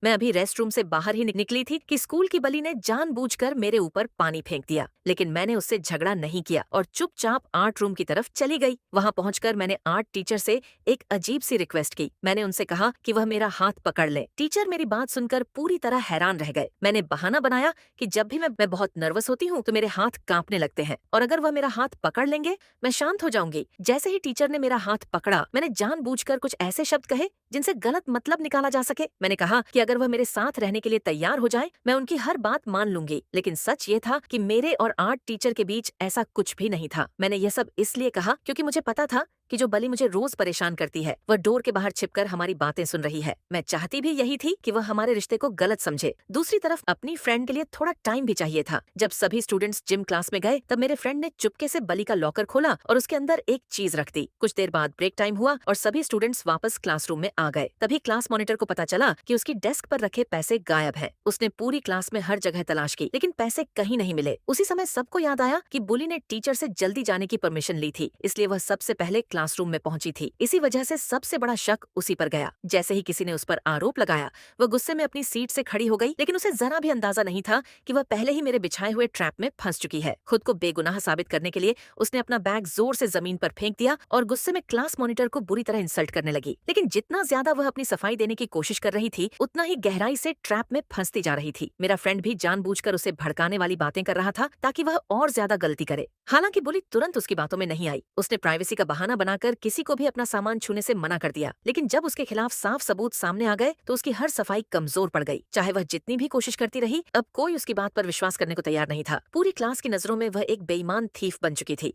मैं अभी rest room से बाहर ही निकली थी कि स्कूल की बली ने जानबूझकर मेरे ऊपर पानी फेंक दिया, लेकिन मैंने उससे झगड़ा नहीं किया और चुपचाप आर्ट रूम की तरफ चली गई। वहाँ पहुंचकर मैंने आर्ट टीचर से एक अजीब सी रिक्वेस्ट की। मैंने उनसे कहा कि वह मेरा हाथ पकड़ ले। टीचर मेरी बात सुनकर पूरी तरह हैरान रह गए। मैंने बहाना बनाया कि जब भी मैं बहुत नर्वस होती हूँ तो मेरे हाथ कांपने लगते हैं और अगर वह मेरा हाथ पकड़ लेंगे मैं शांत हो जाऊंगी। जैसे ही टीचर ने मेरा हाथ पकड़ा, मैंने जानबूझकर कुछ ऐसे शब्द कहे जिनसे गलत मतलब निकाला जा सके। मैंने कहा कि अगर वह मेरे साथ रहने के लिए तैयार हो जाए, मैं उनकी हर बात मान लूंगी। लेकिन सच ये था कि मेरे और आर्ट टीचर के बीच ऐसा कुछ भी नहीं था। मैंने यह सब इसलिए कहा क्योंकि मुझे पता था कि जो बली मुझे रोज परेशान करती है, वह डोर के बाहर छिपकर हमारी बातें सुन रही है। मैं चाहती भी यही थी कि वह हमारे रिश्ते को गलत समझे। दूसरी तरफ अपनी फ्रेंड के लिए थोड़ा टाइम भी चाहिए था। जब सभी स्टूडेंट्स जिम क्लास में गए, तब मेरे फ्रेंड ने चुपके से बली का लॉकर खोला और उसके अंदर एक चीज रख दी। कुछ देर बाद ब्रेक टाइम हुआ और सभी स्टूडेंट्स वापस क्लासरूम में आ गए। तभी क्लास मॉनिटर को पता चला कि उसकी डेस्क पर रखे पैसे गायब हैं। उसने पूरी क्लास में हर जगह तलाश की, लेकिन पैसे कहीं नहीं मिले। उसी समय सबको याद आया कि बुली ने टीचर से जल्दी जाने की परमिशन ली थी, इसलिए वह सबसे पहले क्लासरूम में पहुंची थी। इसी वजह से सबसे बड़ा शक उसी पर गया। जैसे ही किसी ने उस पर आरोप लगाया, वह गुस्से में अपनी सीट से खड़ी हो गई, लेकिन उसे जरा भी अंदाजा नहीं था कि वह पहले ही मेरे बिछाए हुए ट्रैप में फंस चुकी है। खुद को बेगुनाह साबित करने के लिए उसने अपना बैग जोर से जमीन पर फेंक दिया और गुस्से में क्लास मॉनिटर को बुरी तरह इंसल्ट करने लगी। लेकिन जितना ज्यादा वह अपनी सफाई देने की कोशिश कर रही थी, उतना ही गहराई से ट्रैप में फंसती जा रही थी। मेरा फ्रेंड भी जानबूझकर उसे भड़काने वाली बातें कर रहा था ताकि वह और ज्यादा गलती करे। हालांकि बुली तुरंत उसकी बातों में नहीं आई। उसने प्राइवेसी का बहाना बनाकर किसी को भी अपना सामान छूने से मना कर दिया। लेकिन जब उसके खिलाफ साफ सबूत सामने आ गए तो उसकी हर सफाई कमजोर पड़ गई। चाहे वह जितनी भी कोशिश करती रही, अब कोई उसकी बात पर विश्वास करने को तैयार नहीं था। पूरी क्लास की नजरों में वह एक बेईमान थीफ बन चुकी थी।